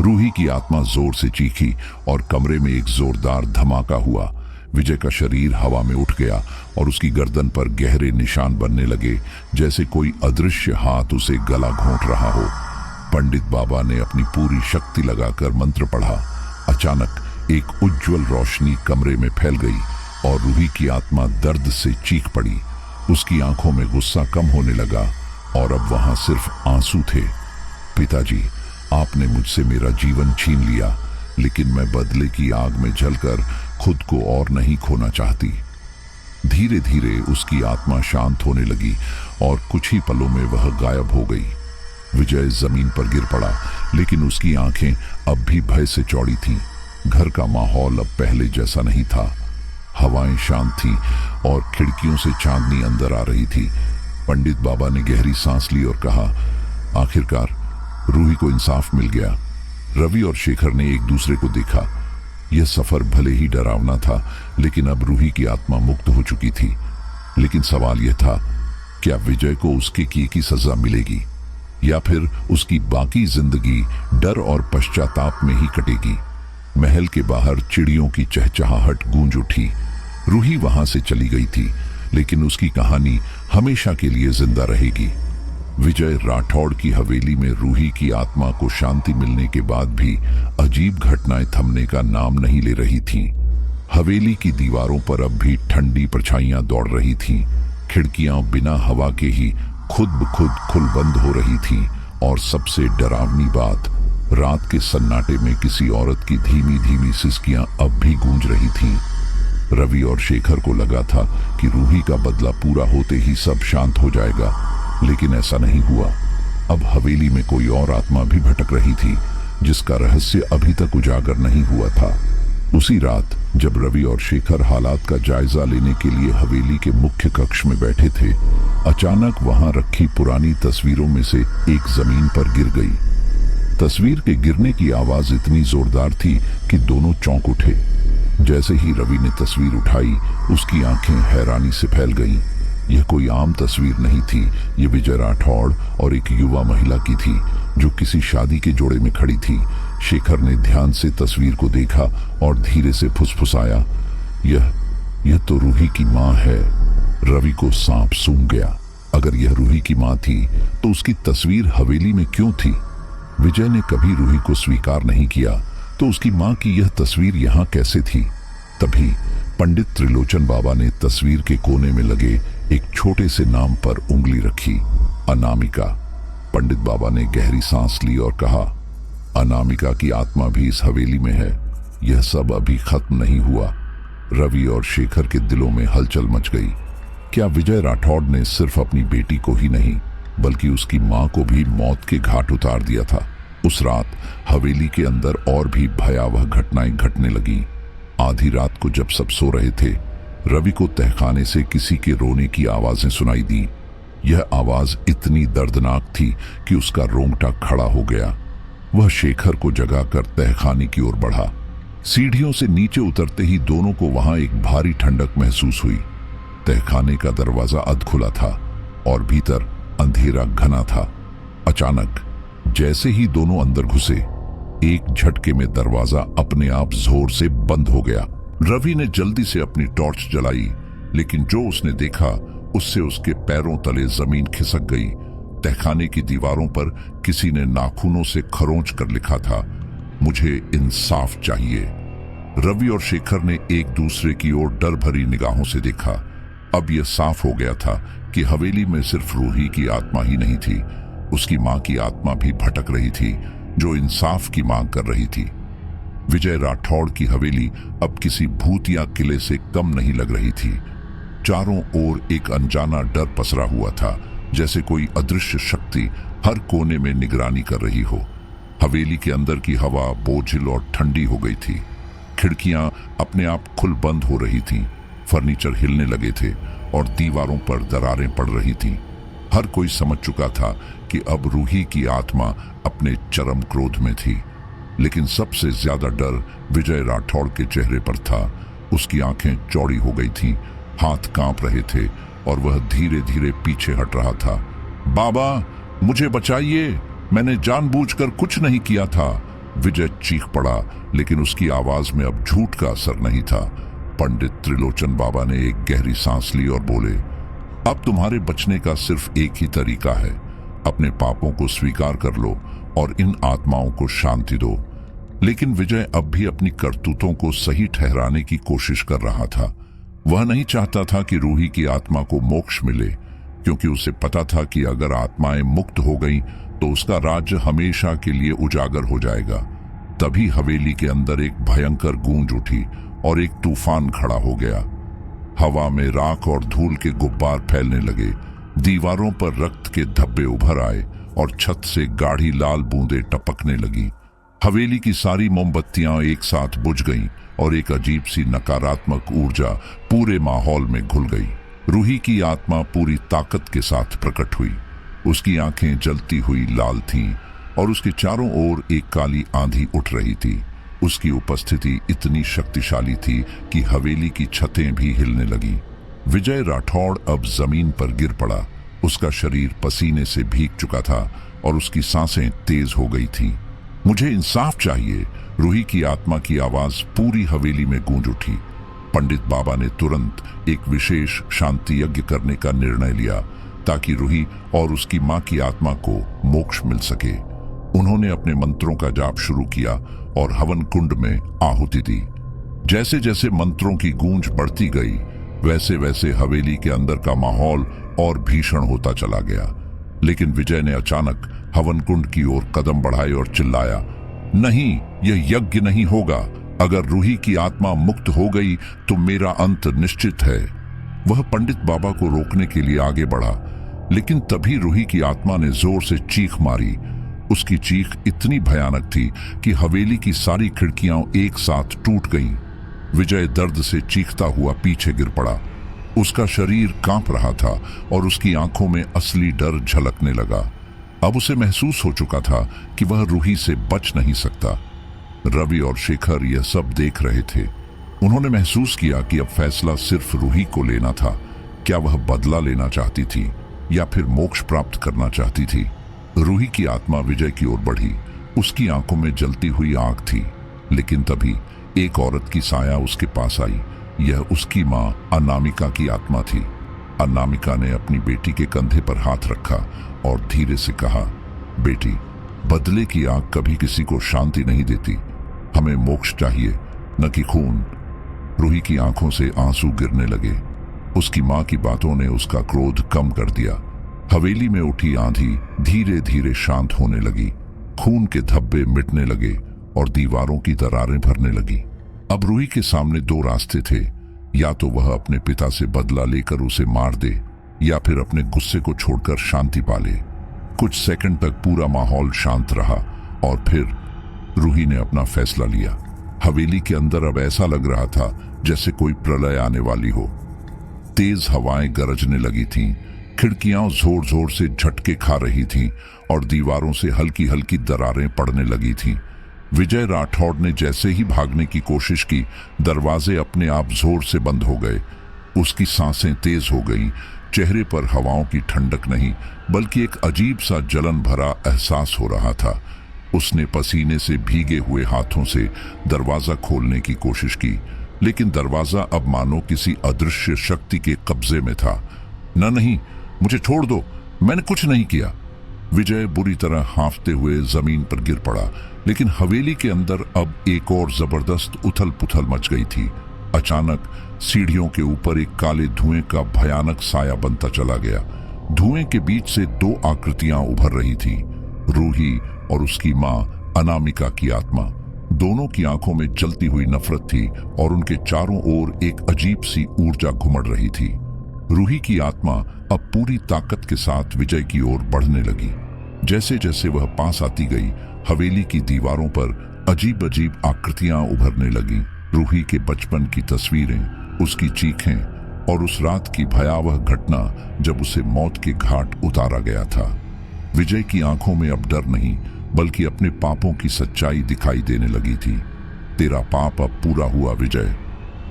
रूही की आत्मा जोर से चीखी और कमरे में एक जोरदार धमाका हुआ। विजय का शरीर हवा में उठ गया और उसकी गर्दन पर गहरे निशान बनने लगे, जैसे कोई अदृश्य हाथ उसे गला घोंट रहा हो। पंडित बाबा ने अपनी पूरी शक्ति लगाकर मंत्र पढ़ा। अचानक एक उज्जवल रोशनी कमरे में फैल गई और रूही की आत्मा दर्द से चीख पड़ी। उसकी आंखों में गुस्सा कम होने लगा और अब वहां सिर्फ आंसू थे। पिताजी, आपने मुझसे मेरा जीवन छीन लिया, लेकिन मैं बदले की आग में जलकर खुद को और नहीं खोना चाहती। धीरे धीरे उसकी आत्मा शांत होने लगी और कुछ ही पलों में वह गायब हो गई। विजय जमीन पर गिर पड़ा, लेकिन उसकी आंखें अब भी भय से चौड़ी थीं। घर का माहौल अब पहले जैसा नहीं था। हवाएं शांत थीं और खिड़कियों से चांदनी अंदर आ रही थी। पंडित बाबा ने गहरी सांस ली और कहा, आखिरकार रूही को इंसाफ मिल गया। रवि और शेखर ने एक दूसरे को देखा। यह सफर भले ही डरावना था, लेकिन अब रूही की आत्मा मुक्त हो चुकी थी। लेकिन सवाल यह था, क्या विजय को उसके किए की सजा मिलेगी या फिर उसकी बाकी जिंदगी डर और पश्चाताप में ही कटेगी। महल के बाहर चिड़ियों की चहचहाहट गूंज उठी। रूही वहां से चली गई थी, लेकिन उसकी कहानी हमेशा के लिए जिंदा रहेगी। विजय राठौड़ की हवेली में रूही की आत्मा को शांति मिलने के बाद भी अजीब घटनाएं थमने का नाम नहीं ले रही थीं। हवेली की दीवारों पर अब भी ठंडी परछाइयां दौड़ रही थीं। खिड़कियां बिना हवा के ही खुद ब खुद खुल बंद हो रही थीं, और सबसे डरावनी बात, रात के सन्नाटे में किसी औरत की धीमी धीमी सिसकियां अब भी गूंज रही थीं। रवि और शेखर को लगा था कि रूही का बदला पूरा होते ही सब शांत हो जाएगा, लेकिन ऐसा नहीं हुआ। अब हवेली में कोई और आत्मा भी भटक रही थी, जिसका रहस्य अभी तक उजागर नहीं हुआ था। उसी रात जब रवि और शेखर हालात का जायजा लेने के लिए हवेली के मुख्य कक्ष में बैठे थे, अचानक वहां रखी पुरानी तस्वीरों में से एक जमीन पर गिर गई। तस्वीर के गिरने की आवाज इतनी जोरदार थी कि दोनों चौंक उठे। जैसे ही रवि ने तस्वीर उठाई, उसकी आंखें हैरानी से फैल गईं। यह कोई आम तस्वीर नहीं थी। ये विजय राठौड़ और एक युवा महिला की थी, जो किसी शादी के जोड़े में खड़ी थी। शेखर ने ध्यान से तस्वीर को देखा और धीरे से फुसफुसाया, यह तो रूही की मां है। रवि को सांप सूंघ गया। अगर यह रूही की मां थी, तो उसकी तस्वीर हवेली में क्यों थी? विजय ने कभी रूही को स्वीकार नहीं किया, तो उसकी मां की यह तस्वीर यहां कैसे थी? तभी पंडित त्रिलोचन बाबा ने तस्वीर के कोने में लगे एक छोटे से नाम पर उंगली रखी, अनामिका। पंडित बाबा ने गहरी सांस ली और कहा, अनामिका की आत्मा भी इस हवेली में है। यह सब अभी खत्म नहीं हुआ। रवि और शेखर के दिलों में हलचल मच गई। क्या विजय राठौड़ ने सिर्फ अपनी बेटी को ही नहीं, बल्कि उसकी मां को भी मौत के घाट उतार दिया था? उस रात हवेली के अंदर और भी भयावह घटनाएं घटने लगीं। आधी रात को जब सब सो रहे थे, रवि को तहखाने से किसी के रोने की आवाजें सुनाई दी। यह आवाज इतनी दर्दनाक थी कि उसका रोंगटा खड़ा हो गया। वह शेखर को जगाकर तहखाने की ओर बढ़ा। सीढ़ियों से नीचे उतरते ही दोनों को वहां एक भारी ठंडक महसूस हुई। तहखाने का दरवाजा अध खुला था और भीतर अंधेरा घना था। अचानक जैसे ही दोनों अंदर घुसे, एक झटके में दरवाजा अपने आप जोर से बंद हो गया। रवि ने जल्दी से अपनी टॉर्च जलाई, लेकिन जो उसने देखा, उससे उसके पैरों तले जमीन खिसक गई। तहखाने की दीवारों पर किसी ने नाखूनों से खरोंच कर लिखा था, मुझे इंसाफ चाहिए। रवि और शेखर ने एक दूसरे की ओर डर भरी निगाहों से देखा। अब यह साफ हो गया था कि हवेली में सिर्फ रूही की आत्मा ही नहीं थी, उसकी मां की आत्मा भी भटक रही थी, जो इंसाफ की मांग कर रही थी। विजय राठौड़ की हवेली अब किसी भूतिया किले से कम नहीं लग रही थी। चारों ओर एक अनजाना डर पसरा हुआ था, जैसे कोई अदृश्य शक्ति हर कोने में निगरानी कर रही हो। हवेली के अंदर की हवा बोझिल और ठंडी हो गई थी। खिड़कियां अपने आप खुल बंद हो रही थीं, फर्नीचर हिलने लगे थे और दीवारों पर दरारें पड़ रही थीं। हर कोई समझ चुका था कि अब रूही की आत्मा अपने चरम क्रोध में थी। लेकिन सबसे ज्यादा डर विजय राठौड़ के चेहरे पर था। उसकी आंखें चौड़ी हो गई थीं, हाथ कांप रहे थे और वह धीरे धीरे पीछे हट रहा था। बाबा, मुझे बचाइए, मैंने जानबूझकर कुछ नहीं किया था। विजय चीख पड़ा, लेकिन उसकी आवाज में अब झूठ का असर नहीं था। पंडित त्रिलोचन बाबा ने एक गहरी सांस ली और बोले, अब तुम्हारे बचने का सिर्फ एक ही तरीका है, अपने पापों को स्वीकार कर लो और इन आत्माओं को शांति दो। लेकिन विजय अब भी अपनी करतूतों को सही ठहराने की कोशिश कर रहा था। वह नहीं चाहता था कि रूही की आत्मा को मोक्ष मिले, क्योंकि उसे पता था कि अगर आत्माएं मुक्त हो गईं तो उसका राज्य हमेशा के लिए उजागर हो जाएगा। तभी हवेली के अंदर एक भयंकर गूंज उठी और एक तूफान खड़ा हो गया। हवा में राख और धूल के गुब्बार फैलने लगे, दीवारों पर रक्त के धब्बे उभर आए और छत से गाढ़ी लाल बूंदें टपकने लगी। हवेली की सारी मोमबत्तियां एक साथ बुझ गईं और एक अजीब सी नकारात्मक ऊर्जा पूरे माहौल में घुल गई। रूही की आत्मा पूरी ताकत के साथ प्रकट हुई। उसकी आंखें जलती हुई लाल थीं और उसके चारों ओर एक काली आंधी उठ रही थी। उसकी उपस्थिति इतनी शक्तिशाली थी कि हवेली की छतें भी हिलने लगी। विजय राठौड़ अब जमीन पर गिर पड़ा। उसका शरीर पसीने से भीग चुका था और उसकी सांसें तेज हो गई थीं। मुझे इंसाफ चाहिए, रूही की आत्मा की आवाज पूरी हवेली में गूंज उठी। पंडित बाबा ने तुरंत एक विशेष शांति यज्ञ करने का निर्णय लिया ताकि रूही और उसकी मां की आत्मा को मोक्ष मिल सके। उन्होंने अपने मंत्रों का जाप शुरू किया और हवन कुंड में आहुति दी। जैसे जैसे मंत्रों की गूंज बढ़ती गई, वैसे वैसे हवेली के अंदर का माहौल और भीषण होता चला गया। लेकिन विजय ने अचानक हवन कुंड की ओर कदम बढ़ाए और चिल्लाया, नहीं, यह यज्ञ नहीं होगा। अगर रूही की आत्मा मुक्त हो गई तो मेरा अंत निश्चित है। वह पंडित बाबा को रोकने के लिए आगे बढ़ा, लेकिन तभी रूही की आत्मा ने जोर से चीख मारी। उसकी चीख इतनी भयानक थी कि हवेली की सारी खिड़कियां एक साथ टूट गईं। विजय दर्द से चीखता हुआ पीछे गिर पड़ा। उसका शरीर कांप रहा था और उसकी आंखों में असली डर झलकने लगा। अब उसे महसूस हो चुका था कि वह रूही से बच नहीं सकता। रवि और शेखर यह सब देख रहे थे। उन्होंने महसूस किया कि अब फैसला सिर्फ रूही को लेना था। क्या वह बदला लेना चाहती थी या फिर मोक्ष प्राप्त करना चाहती थी? रूही की आत्मा विजय की ओर बढ़ी। उसकी आंखों में जलती हुई आग थी। लेकिन तभी एक औरत की साया उसके पास आई। यह उसकी मां अनामिका की आत्मा थी। अनामिका ने अपनी बेटी के कंधे पर हाथ रखा और धीरे से कहा, बेटी, बदले की आग कभी किसी को शांति नहीं देती। हमें मोक्ष चाहिए, न कि खून। रूही की आंखों से आंसू गिरने लगे। उसकी मां की बातों ने उसका क्रोध कम कर दिया। हवेली में उठी आंधी धीरे धीरे शांत होने लगी। खून के धब्बे मिटने लगे और दीवारों की दरारें भरने लगी। अब रूही के सामने दो रास्ते थे। या तो वह अपने पिता से बदला लेकर उसे मार दे या फिर अपने गुस्से को छोड़कर शांति पाले। कुछ सेकंड तक पूरा माहौल शांत रहा और फिर रूही ने अपना फैसला लिया। हवेली के अंदर अब ऐसा लग रहा था जैसे कोई प्रलय आने वाली हो। तेज हवाएं गरजने लगी थीं, खिड़कियां जोर जोर से झटके खा रही थीं और दीवारों से हल्की हल्की दरारें पड़ने लगी थीं। विजय राठौड़ ने जैसे ही भागने की कोशिश की, दरवाजे अपने आप जोर से बंद हो गए। उसकी सांसें तेज हो गईं। चेहरे पर हवाओं की ठंडक नहीं बल्कि एक अजीब सा जलन भरा एहसास हो रहा था। उसने पसीने से भीगे हुए हाथों से दरवाजा खोलने की कोशिश की, लेकिन दरवाजा अब मानो किसी अदृश्य शक्ति के कब्जे में था। नहीं, मुझे छोड़ दो, मैंने कुछ नहीं किया। विजय बुरी तरह हांफते हुए जमीन पर गिर पड़ा। लेकिन हवेली के अंदर अब एक और जबरदस्त उथल पुथल मच गई थी। अचानक सीढ़ियों के ऊपर एक काले धुएं का भयानक साया बनता चला गया। धुएं के बीच से दो आकृतियां उभर रही थी, रूही और उसकी मां अनामिका की आत्मा। दोनों की आंखों में जलती हुई नफरत थी और उनके चारों ओर एक अजीब सी ऊर्जा घुमड़ रही थी। रूही की आत्मा अब पूरी ताकत के साथ विजय की ओर बढ़ने लगी। जैसे जैसे वह पास आती गई, हवेली की दीवारों पर अजीब अजीब आकृतियां उभरने लगी। रूही के बचपन की तस्वीरें, उसकी चीखें और उस रात की भयावह घटना जब उसे मौत के घाट उतारा गया था। विजय की आंखों में अब डर नहीं बल्कि अपने पापों की सच्चाई दिखाई देने लगी थी। तेरा पाप अब पूरा हुआ विजय,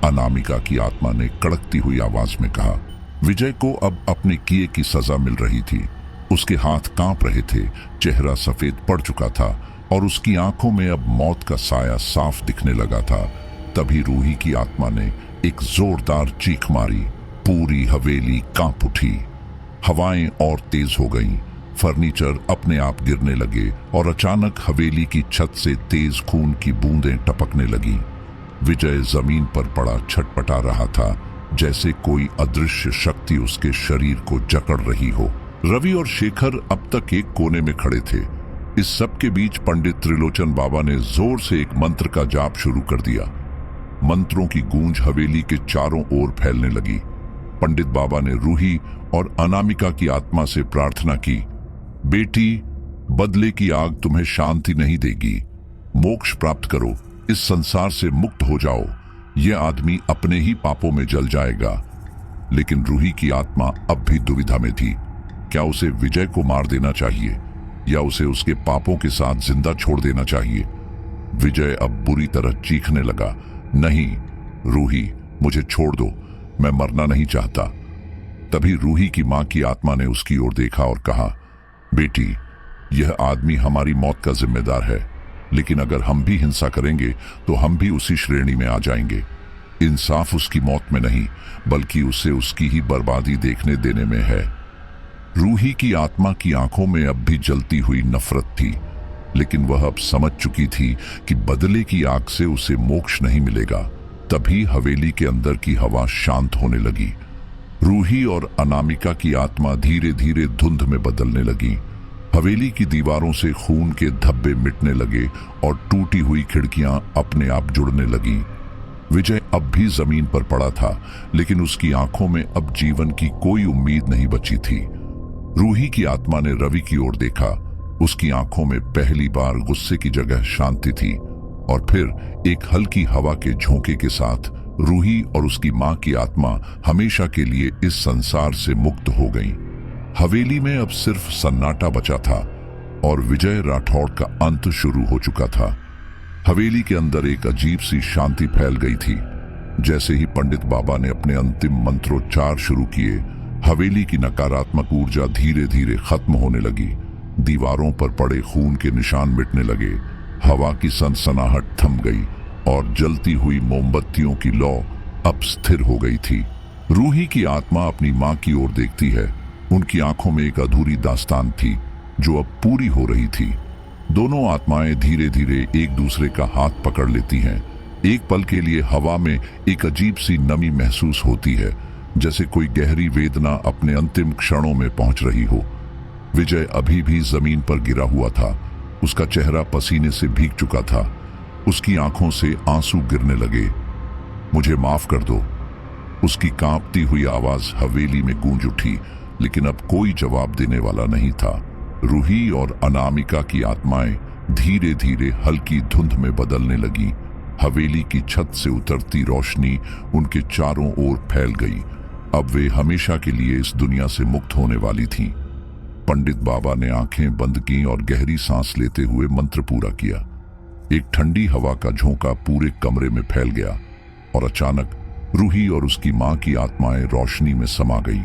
अनामिका की आत्मा ने कड़कती हुई आवाज में कहा। विजय को अब अपने किए की सजा मिल रही थी। उसके हाथ कांप रहे थे, चेहरा सफेद पड़ चुका था और उसकी आंखों में अब मौत का साया साफ दिखने लगा था। तभी रूही की आत्मा ने एक जोरदार चीख मारी। पूरी हवेली कांप उठी। हवाएं और तेज हो गईं। फर्नीचर अपने आप गिरने लगे और अचानक हवेली की छत से तेज खून की बूंदें टपकने लगीं। विजय जमीन पर पड़ा छटपटा रहा था, जैसे कोई अदृश्य शक्ति उसके शरीर को जकड़ रही हो। रवि और शेखर अब तक एक कोने में खड़े थे। इस सब के बीच पंडित त्रिलोचन बाबा ने जोर से एक मंत्र का जाप शुरू कर दिया। मंत्रों की गूंज हवेली के चारों ओर फैलने लगी। पंडित बाबा ने रूही और अनामिका की आत्मा से प्रार्थना की, बेटी, बदले की आग तुम्हें शांति नहीं देगी। मोक्ष प्राप्त करो, इस संसार से मुक्त हो जाओ। यह आदमी अपने ही पापों में जल जाएगा। लेकिन रूही की आत्मा अब भी दुविधा में थी। क्या उसे विजय को मार देना चाहिए या उसे उसके पापों के साथ जिंदा छोड़ देना चाहिए? विजय अब बुरी तरह चीखने लगा, नहीं रूही, मुझे छोड़ दो, मैं मरना नहीं चाहता। तभी रूही की मां की आत्मा ने उसकी ओर देखा और कहा, बेटी, यह आदमी हमारी मौत का जिम्मेदार है, लेकिन अगर हम भी हिंसा करेंगे तो हम भी उसी श्रेणी में आ जाएंगे। इंसाफ उसकी मौत में नहीं, बल्कि उसे उसकी ही बर्बादी देखने देने में है। रूही की आत्मा की आंखों में अब भी जलती हुई नफरत थी, लेकिन वह अब समझ चुकी थी कि बदले की आग से उसे मोक्ष नहीं मिलेगा। तभी हवेली के अंदर की हवा शांत होने लगी। रूही और अनामिका की आत्मा धीरे धीरे धुंध में बदलने लगी। हवेली की दीवारों से खून के धब्बे मिटने लगे और टूटी हुई खिड़कियां अपने आप जुड़ने लगी। विजय अब भी जमीन पर पड़ा था, लेकिन उसकी आंखों में अब जीवन की कोई उम्मीद नहीं बची थी। रूही की आत्मा ने रवि की ओर देखा। उसकी आंखों में पहली बार गुस्से की जगह शांति थी, और फिर एक हल्की हवा के झोंके के साथ रूही और उसकी मां की आत्मा हमेशा के लिए इस संसार से मुक्त हो गईं। हवेली में अब सिर्फ सन्नाटा बचा था और विजय राठौड़ का अंत शुरू हो चुका था। हवेली के अंदर एक अजीब सी शांति फैल गई थी। जैसे ही पंडित बाबा ने अपने अंतिम मंत्रोच्चार शुरू किए, हवेली की नकारात्मक ऊर्जा धीरे धीरे खत्म होने लगी। दीवारों पर पड़े खून के निशान मिटने लगे, हवा की सनसनाहट थम गई और जलती हुई मोमबत्तियों की लौ अब स्थिर हो गई थी। रूही की आत्मा अपनी मां की ओर देखती है। उनकी आंखों में एक अधूरी दास्तान थी जो अब पूरी हो रही थी। दोनों आत्माएं धीरे धीरे एक दूसरे का हाथ पकड़ लेती हैं। एक पल के लिए हवा में एक अजीब सी नमी महसूस होती है, जैसे कोई गहरी वेदना अपने अंतिम क्षणों में पहुंच रही हो। विजय अभी भी जमीन पर गिरा हुआ था। उसका चेहरा पसीने से भीग चुका था। उसकी आंखों से आंसू गिरने लगे। मुझे माफ कर दो। उसकी कांपती हुई आवाज हवेली में गूंज उठी, लेकिन अब कोई जवाब देने वाला नहीं था। रूही और अनामिका की आत्माएं धीरे धीरे हल्की धुंध में बदलने लगी। हवेली की छत से उतरती रोशनी उनके चारों ओर फैल गई। अब वे हमेशा के लिए इस दुनिया से मुक्त होने वाली थीं। पंडित बाबा ने आंखें बंद की और गहरी सांस लेते हुए मंत्र पूरा किया। एक ठंडी हवा का झोंका पूरे कमरे में फैल गया और अचानक रूही और उसकी मां की आत्माएं रोशनी में समा गई।